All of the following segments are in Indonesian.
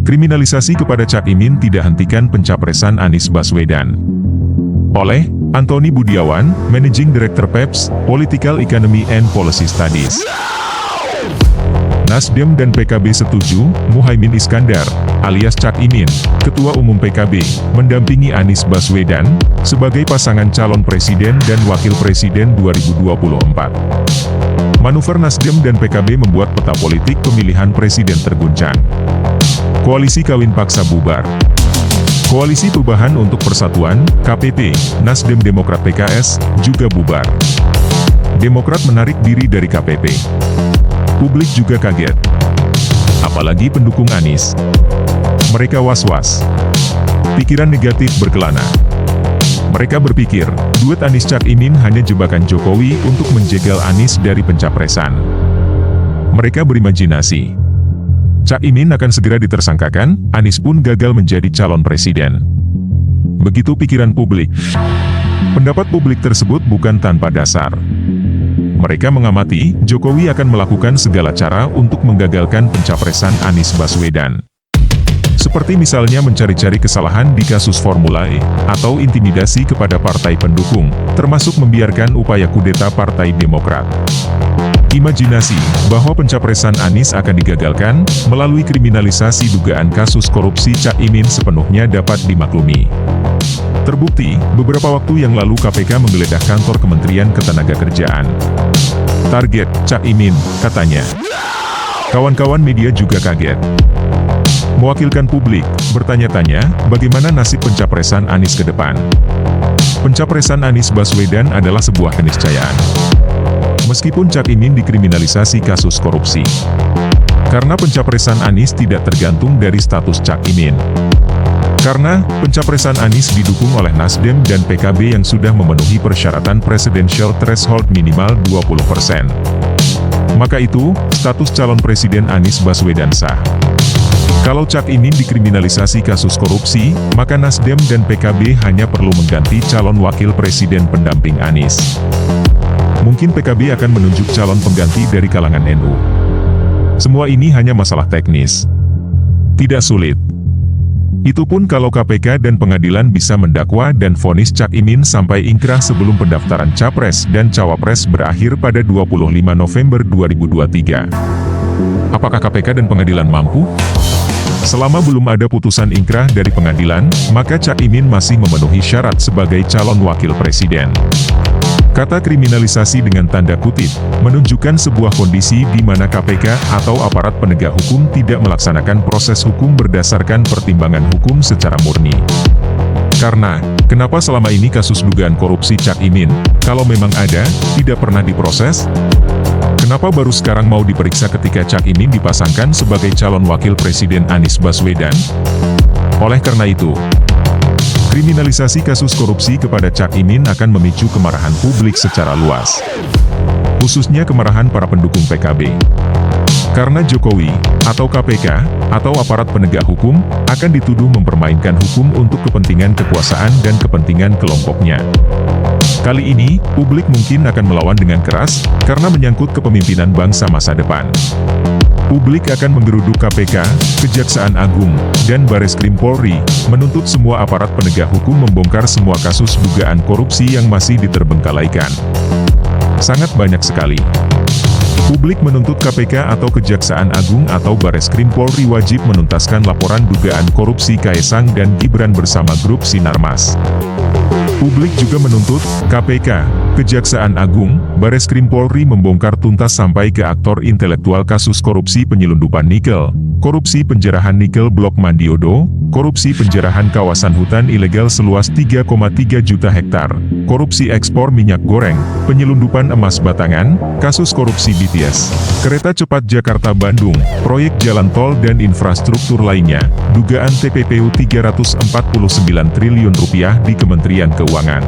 Kriminalisasi kepada Cak Imin tidak hentikan pencapresan Anies Baswedan. Oleh Antoni Budiawan, Managing Director PEPS, Political Economy and Policy Studies. Nasdem dan PKB setuju, Muhaimin Iskandar, alias Cak Imin, Ketua Umum PKB, mendampingi Anies Baswedan, sebagai pasangan calon presiden dan wakil presiden 2024. Manuver Nasdem dan PKB membuat peta politik pemilihan presiden terguncang. Koalisi kawin paksa bubar. Koalisi Perubahan untuk Persatuan, KPP, Nasdem Demokrat PKS, juga bubar. Demokrat menarik diri dari KPP. Publik juga kaget. Apalagi pendukung Anies. Mereka was-was. Pikiran negatif berkelana. Mereka berpikir, duet Anies Cak Imin hanya jebakan Jokowi untuk menjegal Anies dari pencapresan. Mereka berimajinasi, Cak Imin akan segera ditersangkakan, Anies pun gagal menjadi calon presiden. Begitu pikiran publik. Pendapat publik tersebut bukan tanpa dasar. Mereka mengamati, Jokowi akan melakukan segala cara untuk menggagalkan pencapresan Anies Baswedan. Seperti misalnya mencari-cari kesalahan di kasus Formula E, atau intimidasi kepada partai pendukung, termasuk membiarkan upaya kudeta Partai Demokrat. Imajinasi bahwa pencapresan Anies akan digagalkan melalui kriminalisasi dugaan kasus korupsi Cak Imin sepenuhnya dapat dimaklumi. Terbukti, beberapa waktu yang lalu KPK menggeledah kantor Kementerian Ketenagakerjaan. Target, Cak Imin, katanya. Kawan-kawan media juga kaget. Mewakilkan publik, bertanya-tanya, bagaimana nasib pencapresan Anies ke depan? Pencapresan Anies Baswedan adalah sebuah keniscayaan. Meskipun Cak Imin dikriminalisasi kasus korupsi. Karena pencapresan Anies tidak tergantung dari status Cak Imin. Karena pencapresan Anies didukung oleh Nasdem dan PKB yang sudah memenuhi persyaratan presidential threshold minimal 20%. Maka itu, status calon presiden Anies Baswedan sah. Kalau Cak Imin dikriminalisasi kasus korupsi, maka Nasdem dan PKB hanya perlu mengganti calon wakil presiden pendamping Anies. Mungkin PKB akan menunjuk calon pengganti dari kalangan NU. Semua ini hanya masalah teknis. Tidak sulit. Itu pun kalau KPK dan pengadilan bisa mendakwa dan vonis Cak Imin sampai ingkrah sebelum pendaftaran Capres dan Cawapres berakhir pada 25 November 2023. Apakah KPK dan pengadilan mampu? Selama belum ada putusan ingkrah dari pengadilan, maka Cak Imin masih memenuhi syarat sebagai calon wakil presiden. Kata kriminalisasi dengan tanda kutip, menunjukkan sebuah kondisi di mana KPK atau aparat penegak hukum tidak melaksanakan proses hukum berdasarkan pertimbangan hukum secara murni. Karena, kenapa selama ini kasus dugaan korupsi Cak Imin, kalau memang ada, tidak pernah diproses? Kenapa baru sekarang mau diperiksa ketika Cak Imin dipasangkan sebagai calon wakil presiden Anies Baswedan? Oleh karena itu, kriminalisasi kasus korupsi kepada Cak Imin akan memicu kemarahan publik secara luas. Khususnya kemarahan para pendukung PKB. Karena Jokowi, atau KPK, atau aparat penegak hukum, akan dituduh mempermainkan hukum untuk kepentingan kekuasaan dan kepentingan kelompoknya. Kali ini, publik mungkin akan melawan dengan keras, karena menyangkut kepemimpinan bangsa masa depan. Publik akan menggeruduk KPK, Kejaksaan Agung, dan Bareskrim Polri, menuntut semua aparat penegak hukum membongkar semua kasus dugaan korupsi yang masih diterbengkalaikan. Sangat banyak sekali. Publik menuntut KPK atau Kejaksaan Agung atau Bareskrim Polri wajib menuntaskan laporan dugaan korupsi Kaesang dan Gibran bersama grup Sinarmas. Publik juga menuntut KPK, Kejaksaan Agung, Bareskrim Polri membongkar tuntas sampai ke aktor intelektual kasus korupsi penyelundupan nikel, korupsi penjarahan nikel Blok Mandiodo, korupsi penjarahan kawasan hutan ilegal seluas 3,3 juta hektar, korupsi ekspor minyak goreng, penyelundupan emas batangan, kasus korupsi BTS, kereta cepat Jakarta-Bandung, proyek jalan tol dan infrastruktur lainnya, dugaan TPPU 349 triliun rupiah di Kementerian Keuangan.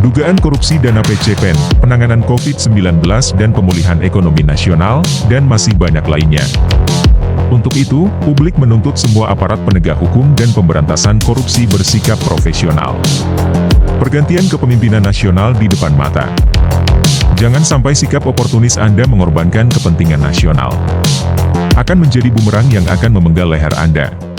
Dugaan korupsi dana PCPEN, penanganan COVID-19 dan pemulihan ekonomi nasional, dan masih banyak lainnya. Untuk itu, publik menuntut semua aparat penegak hukum dan pemberantasan korupsi bersikap profesional. Pergantian kepemimpinan nasional di depan mata. Jangan sampai sikap oportunis Anda mengorbankan kepentingan nasional. akan menjadi bumerang yang akan memenggal leher Anda.